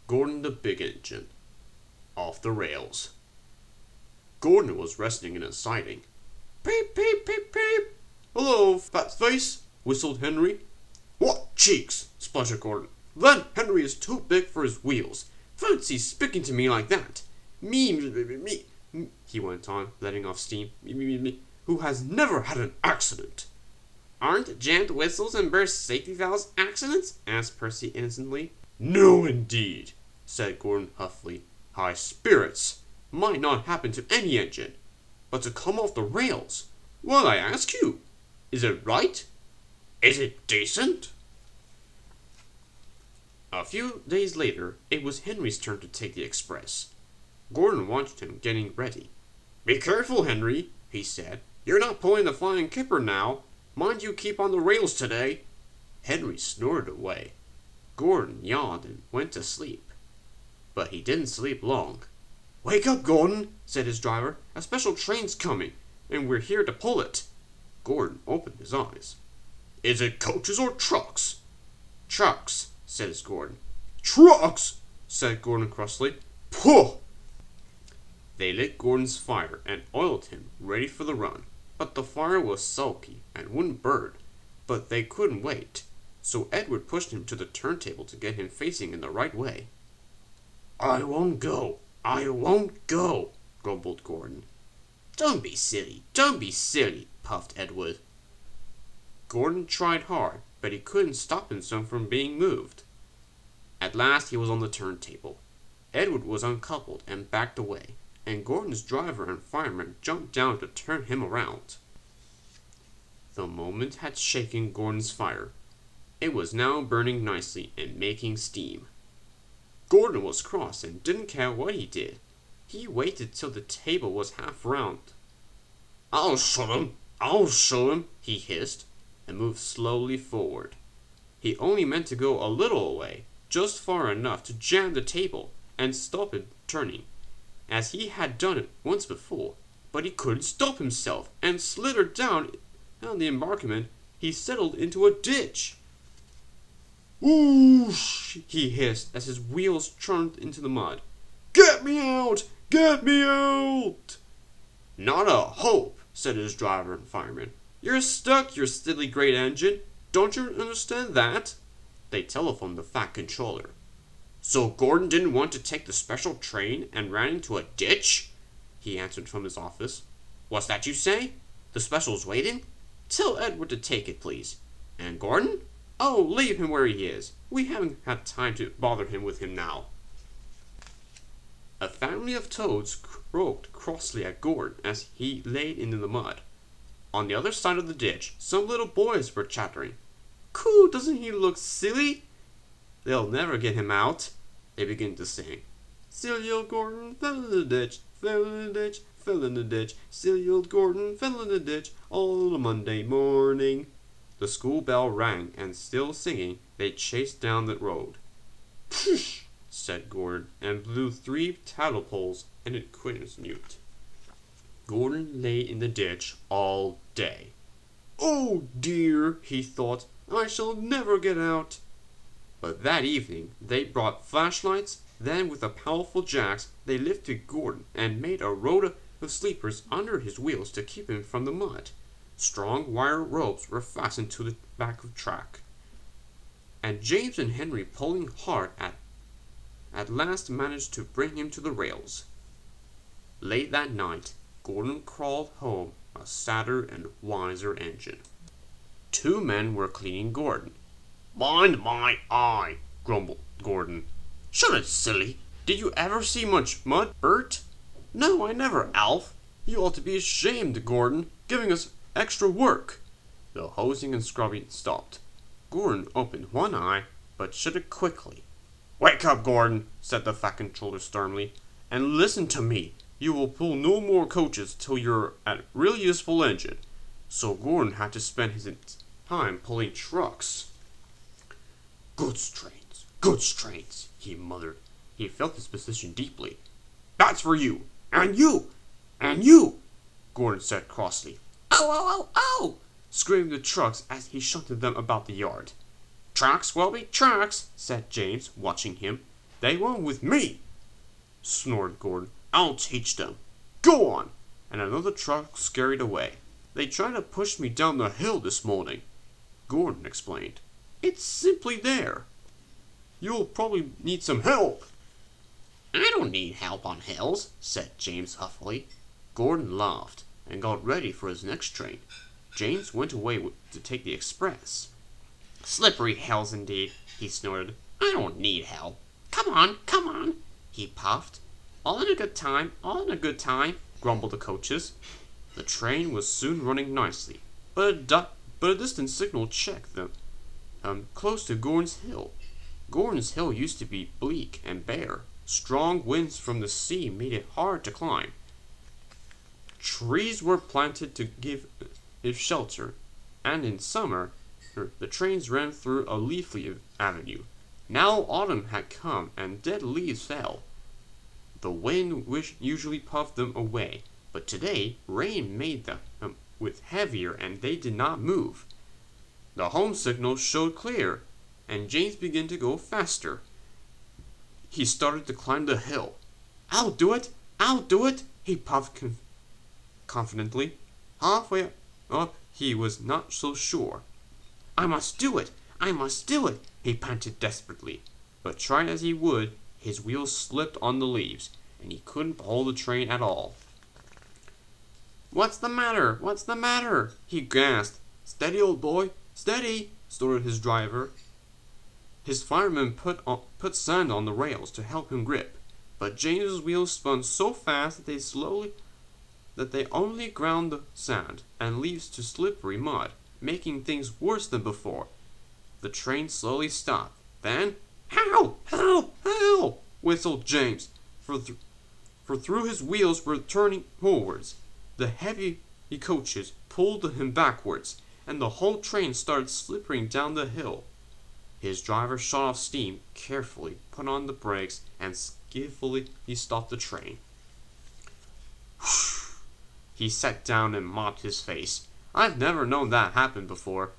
Gordon the Big Engine, off the rails. Gordon was resting in a siding. Peep, peep, peep, peep. Hello, fat face, whistled Henry. What cheeks, spluttered Gordon. Then Henry is too big for his wheels. Fancy speaking to me like that. Me, he went on, letting off steam. Me, who has never had an accident. Aren't jammed whistles and burst safety valves accidents? Asked Percy innocently. No, indeed, said Gordon huffily. High spirits might not happen to any engine, but to come off the rails, well, I ask you, is it right? Is it decent? A few days later, it was Henry's turn to take the express. Gordon watched him getting ready. Be careful, Henry, he said. You're not pulling the flying kipper now. Mind you keep on the rails today. Henry snored away. Gordon yawned and went to sleep. But he didn't sleep long. Wake up, Gordon, said his driver. A special train's coming, and we're here to pull it. Gordon opened his eyes. Is it coaches or trucks? Trucks, said Gordon. Trucks, said Gordon crossly. Puh! They lit Gordon's fire and oiled him, ready for the run. But the fire was sulky and wouldn't burn. But they couldn't wait, so Edward pushed him to the turntable to get him facing in the right way. I won't go, grumbled Gordon. Don't be silly, puffed Edward. Gordon tried hard, but he couldn't stop himself from being moved. At last he was on the turntable. Edward was uncoupled and backed away, and Gordon's driver and fireman jumped down to turn him around. The moment had shaken Gordon's fire. It was now burning nicely and making steam. Gordon was cross and didn't care what he did. He waited till the table was half round. I'll show him, he hissed, and moved slowly forward. He only meant to go a little away, just far enough to jam the table and stop it turning, as he had done it once before, but he couldn't stop himself, and slithered down the embankment. He settled into a ditch. Whoosh! He hissed as his wheels churned into the mud. Get me out! Get me out! Not a hope, said his driver and fireman. You're stuck, you silly great engine. Don't you understand that? They telephoned the fat controller. So Gordon didn't want to take the special train and ran into a ditch? He answered from his office. What's that you say? The special's waiting? Tell Edward to take it, please. And Gordon? Oh, leave him where he is. We haven't had time to bother him with him now. A family of toads croaked crossly at Gordon as he lay in the mud. On the other side of the ditch, some little boys were chattering. Coo, doesn't he look silly? They'll never get him out, they began to sing. Silly old Gordon fell in the ditch, fell in the ditch, fell in the ditch. Silly old Gordon fell in the ditch all a Monday morning. The school bell rang, and still singing, they chased down the road. Psh! Said Gordon, and blew 3 tadpoles, and it quit mute. Gordon lay in the ditch all day. Oh dear, he thought, I shall never get out. But that evening they brought flashlights. Then with the powerful jacks they lifted Gordon and made a road of sleepers under his wheels to keep him from the mud. Strong wire ropes were fastened to the back of the track, and James and Henry, pulling hard at last managed to bring him to the rails. Late that night, Gordon crawled home a sadder and wiser engine. 2 men were cleaning Gordon. Mind my eye, grumbled Gordon. Shut it, silly. Did you ever see much mud, Bert? No, I never, Alf. You ought to be ashamed, Gordon, giving us extra work. The hosing and scrubbing stopped. Gordon opened one eye, but shut it quickly. Wake up, Gordon, said the fat controller sternly, and listen to me. You will pull no more coaches till you're a real useful engine. So Gordon had to spend his time pulling trucks. Goods trains, he muttered. He felt his position deeply. That's for you, and you, and you, Gordon said crossly. Ow, ow, ow, ow, screamed the trucks as he shunted them about the yard. Tracks will be tracks, said James, watching him. They won't with me, snorted Gordon. I'll teach them. Go on! And another truck scurried away. They tried to push me down the hill this morning, Gordon explained. It's simply there. You'll probably need some help. I don't need help on hills, said James huffily. Gordon laughed and got ready for his next train. James went away to take the express. Slippery hills indeed, he snorted. I don't need help. Come on, he puffed. All in a good time, grumbled the coaches. The train was soon running nicely, but a distant signal checked them close to Gordon's Hill. Gordon's Hill used to be bleak and bare. Strong winds from the sea made it hard to climb. Trees were planted to give it shelter, and in summer the trains ran through a leafy avenue. Now autumn had come and dead leaves fell. The wind usually puffed them away, but today rain made them with heavier and they did not move. The home signal showed clear, and James began to go faster. He started to climb the hill. I'll do it, he puffed confidently. Halfway up, he was not so sure. I must do it, he panted desperately. But try as he would, his wheels slipped on the leaves, and he couldn't hold the train at all. What's the matter? He gasped. Steady, old boy, steady, stuttered his driver. His fireman put sand on the rails to help him grip, but James's wheels spun so fast that they only ground the sand and leaves to slippery mud, making things worse than before. The train slowly stopped. Then, help! Whistled James, for through his wheels were turning forwards. The heavy coaches pulled him backwards, and the whole train started slipping down the hill. His driver shut off steam, carefully put on the brakes, and skillfully he stopped the train. He sat down and mopped his face. I've never known that happen before.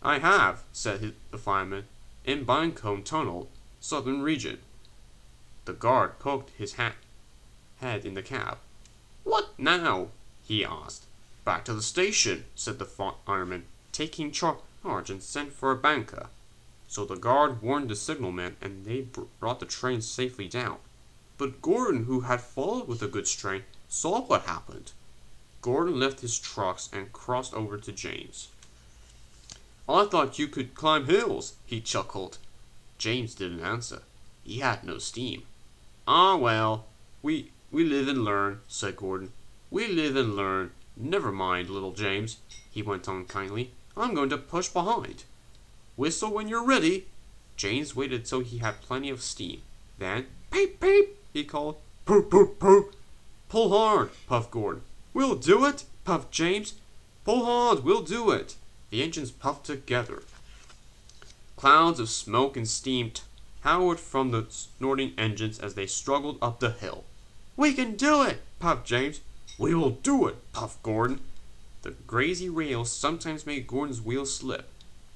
I have, said the fireman, in Binecombe Tunnel, southern region. The guard poked his head in the cab. What now? He asked. Back to the station, said the fireman, taking charge and sent for a banker. So the guard warned the signalman, and they brought the train safely down. But Gordon, who had followed with a good strain, saw what happened. Gordon left his trucks and crossed over to James. I thought you could climb hills, he chuckled. James didn't answer. He had no steam. Ah, well, we live and learn, said Gordon. We live and learn. Never mind, little James, he went on kindly. I'm going to push behind. Whistle when you're ready. James waited till he had plenty of steam. Then, peep, peep, he called. Poop, poop, poop. Pull hard, puffed Gordon. We'll do it, puffed James. Pull hard, we'll do it. The engines puffed together. Clouds of smoke and steam towered from the snorting engines as they struggled up the hill. We can do it, puffed James. We will do it, puffed Gordon. The grazy rails sometimes made Gordon's wheels slip,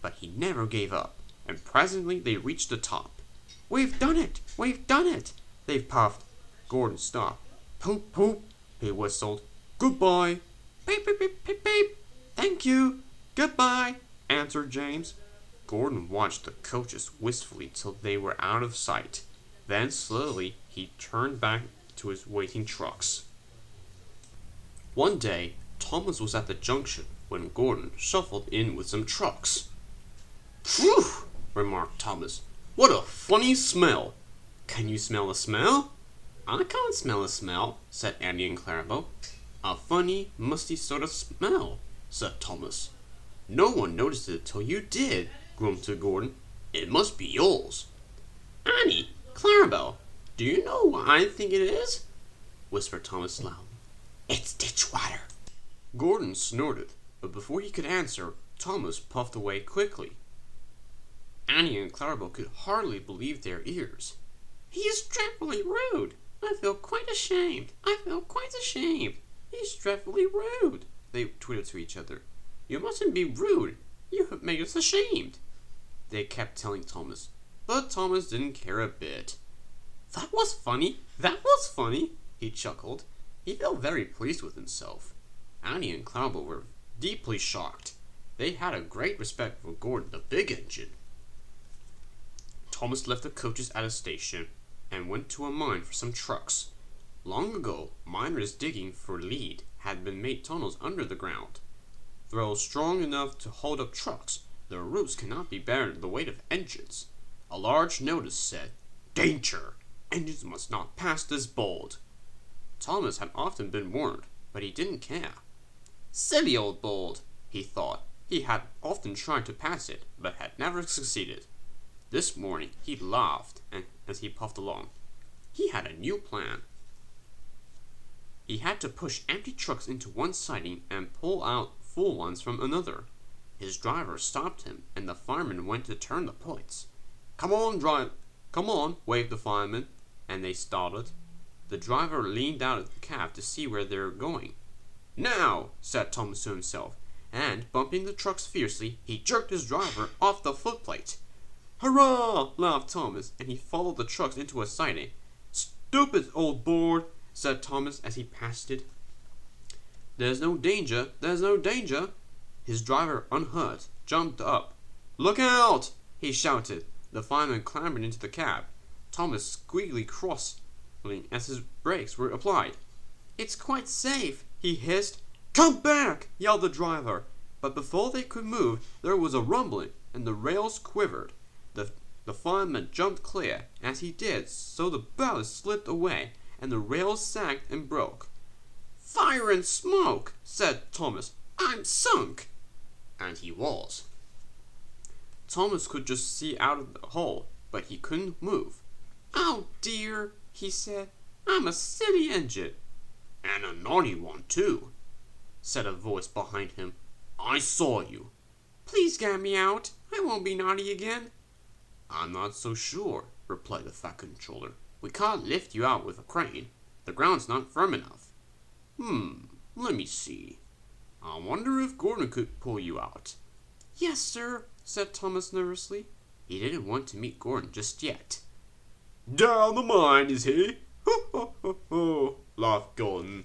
but he never gave up, and presently they reached the top. We've done it, they puffed. Gordon stopped. Poop, poop, he whistled. Goodbye. Beep, beep, beep, beep, beep. Thank you. Goodbye, answered James. Gordon watched the coaches wistfully till they were out of sight. Then slowly he turned back to his waiting trucks. One day, Thomas was at the junction when Gordon shuffled in with some trucks. Phew, remarked Thomas. What a funny smell. Can you smell a smell? I can't smell a smell, said Annie and Clarabelle. A funny, musty sort of smell, said Thomas. No one noticed it till you did, grunted Gordon. It must be yours. Annie, Clarabelle, do you know what I think it is? Whispered Thomas loudly. It's ditch water. Gordon snorted, but before he could answer, Thomas puffed away quickly. Annie and Clarabelle could hardly believe their ears. He is dreadfully rude. I feel quite ashamed. He's dreadfully rude, they twittered to each other. You mustn't be rude. You have made us ashamed, they kept telling Thomas. But Thomas didn't care a bit. That was funny. That was funny, he chuckled. He felt very pleased with himself. Annie and Cloudy were deeply shocked. They had a great respect for Gordon, the big engine. Thomas left the coaches at a station and went to a mine for some trucks. Long ago, miners digging for lead had been made tunnels under the ground. Though strong enough to hold up trucks, their roots cannot be bearing the weight of engines. A large notice said, "Danger! Engines must not pass this board." Thomas had often been warned, but he didn't care. Silly old board, he thought. He had often tried to pass it, but had never succeeded. This morning he laughed as he puffed along. He had a new plan. He had to push empty trucks into one siding and pull out full ones from another. His driver stopped him, and the fireman went to turn the plates. Come on, waved the fireman, and they started. The driver leaned out of the cab to see where they were going. Now, said Thomas to himself, and, bumping the trucks fiercely, he jerked his driver off the footplate. Hurrah! Laughed Thomas, and he followed the trucks into a siding. Stupid old board, said Thomas as he passed it. There's no danger, there's no danger. His driver, unhurt, jumped up. Look out! He shouted. The fireman clambered into the cab. Thomas squeakily crossing as his brakes were applied. It's quite safe, he hissed. Come back! Yelled the driver. But before they could move, there was a rumbling, and the rails quivered. The fireman jumped clear. As he did so, the ballast slipped away, and the rails sagged and broke. Fire and smoke, said Thomas. I'm sunk. And he was. Thomas could just see out of the hole, but he couldn't move. Oh dear, he said. I'm a silly engine. And a naughty one, too, said a voice behind him. I saw you. Please get me out. I won't be naughty again. I'm not so sure, replied the Fat Controller. We can't lift you out with a crane. The ground's not firm enough. Let me see. I wonder if Gordon could pull you out. Yes, sir, said Thomas nervously. He didn't want to meet Gordon just yet. Down the mine, is he? Ho, ho, ho, ho, laughed Gordon.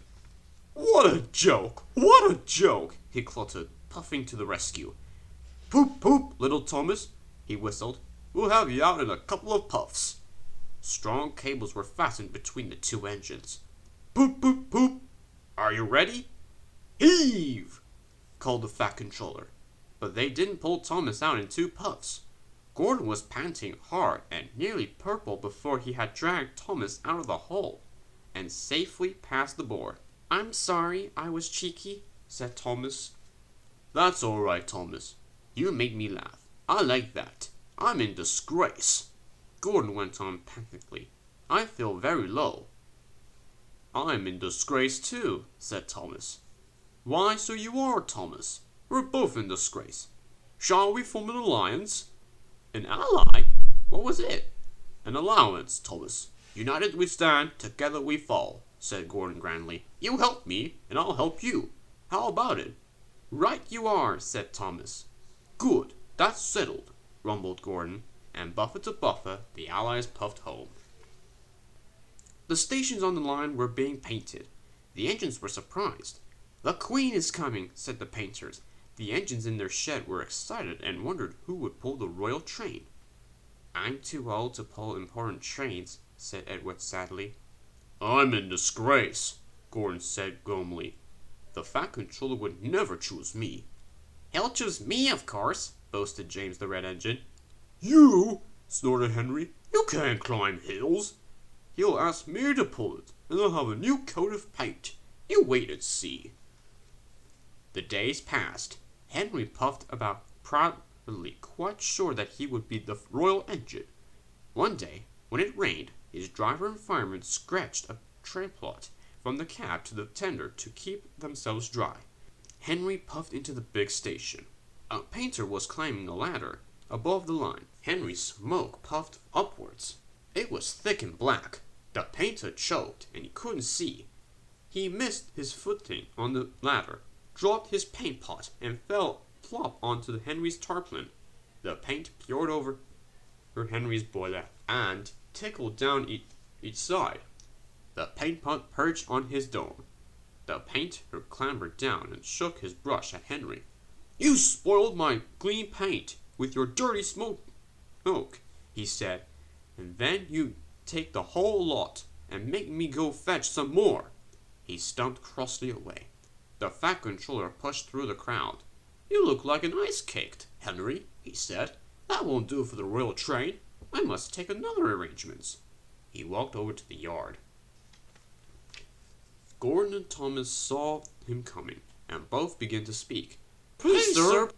What a joke! What a joke! He cluttered, puffing to the rescue. Poop, poop, little Thomas, he whistled. We'll have you out in a couple of puffs. Strong cables were fastened between the two engines. Poop, poop, poop. Are you ready? Heave! Called the Fat Controller. But they didn't pull Thomas out in 2 puffs. Gordon was panting hard and nearly purple before he had dragged Thomas out of the hole and safely past the bore. I'm sorry I was cheeky, said Thomas. That's all right, Thomas. You made me laugh. I like that. I'm in disgrace. Gordon went on panickingly. I feel very low. I'm in disgrace too, said Thomas. Why, so you are, Thomas. We're both in disgrace. Shall we form an alliance? An ally? What was it? An allowance, Thomas. United we stand, together we fall, said Gordon grandly. You help me, and I'll help you. How about it? Right you are, said Thomas. Good, that's settled, rumbled Gordon, and buffer to buffer, the allies puffed home. The stations on the line were being painted. The engines were surprised. The Queen is coming, said the painters. The engines in their shed were excited and wondered who would pull the royal train. I'm too old to pull important trains, said Edward sadly. I'm in disgrace, Gordon said gloomily. The Fat Controller would never choose me. He'll choose me, of course, boasted James the Red Engine. You? Snorted Henry. You can't climb hills. He'll ask me to pull it, and I'll have a new coat of paint. You wait and see. The days passed. Henry puffed about proudly, quite sure that he would be the royal engine. One day, when it rained, his driver and fireman scratched a tramplot from the cab to the tender to keep themselves dry. Henry puffed into the big station. A painter was climbing a ladder above the line. Henry's smoke puffed upwards. It was thick and black. The painter choked, and he couldn't see. He missed his footing on the ladder, dropped his paint pot, and fell plop onto Henry's tarpaulin. The paint poured over Henry's boiler and trickled down each side. The paint pot perched on his dome. The painter clambered down and shook his brush at Henry. "You spoiled my clean paint with your dirty smoke, he said, "and then you take the whole lot and make me go fetch some more." He stumped crossly away. The Fat Controller pushed through the crowd. "You look like an ice cake, Henry," he said. "That won't do for the royal train. I must take another arrangements." He walked over to the yard. Gordon and Thomas saw him coming, and both began to speak. "Please, sir."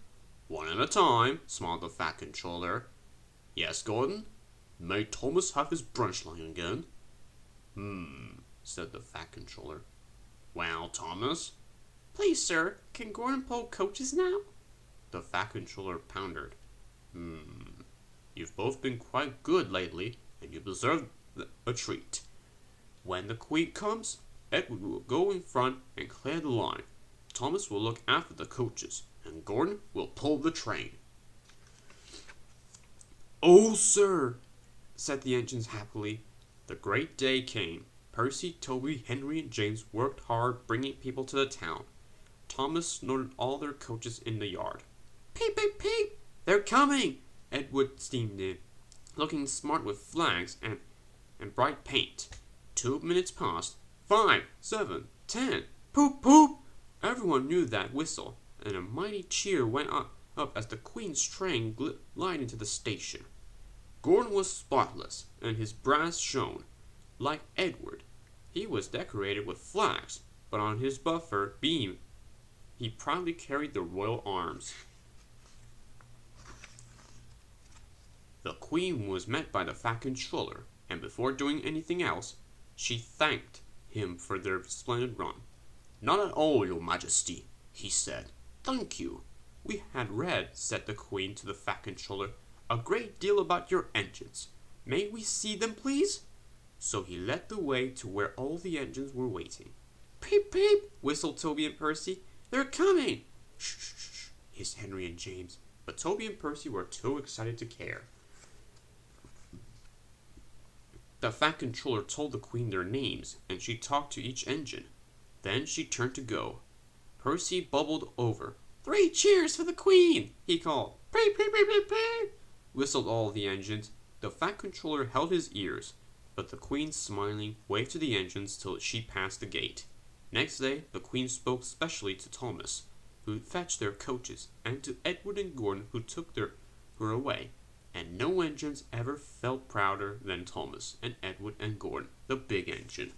"One at a time," smiled the Fat Controller. "Yes, Gordon? May Thomas have his brunch line again?" Said the Fat Controller. "Well, Thomas?" "Please, sir, can Gordon pull coaches now?" The Fat Controller pondered. You've both been quite good lately, and you deserve a treat. When the Queen comes, Edward will go in front and clear the line. Thomas will look after the coaches, and Gordon will pull the train." "Oh, sir," said the engines happily. The great day came. Percy, Toby, Henry, and James worked hard bringing people to the town. Thomas snorted all their coaches in the yard. "Peep, peep, peep! They're coming!" Edward steamed in, looking smart with flags and bright paint. 2 minutes passed. 5, 7, 10. Poop, poop! Everyone knew that whistle, and a mighty cheer went up as the Queen's train glided into the station. Gordon was spotless, and his brass shone. Like Edward, he was decorated with flags, but on his buffer beam he proudly carried the royal arms. The Queen was met by the Fat Controller, and before doing anything else, she thanked him for their splendid run. "Not at all, your Majesty," he said. "Thank you. We had read," said the Queen to the Fat Controller, "a great deal about your engines. May we see them, please?" So he led the way to where all the engines were waiting. "Peep, peep!" whistled Toby and Percy. "They're coming!" "Shh, shh, shh!" hissed Henry and James, but Toby and Percy were too excited to care. The Fat Controller told the Queen their names, and she talked to each engine. Then she turned to go. Percy bubbled over. "3 cheers for the Queen!" he called. "Peep, peep, peep, peep, peep!" whistled all the engines. The Fat Controller held his ears, but the Queen, smiling, waved to the engines till she passed the gate. Next day, the Queen spoke specially to Thomas, who fetched their coaches, and to Edward and Gordon, who took her away. And no engines ever felt prouder than Thomas and Edward and Gordon, the big engine.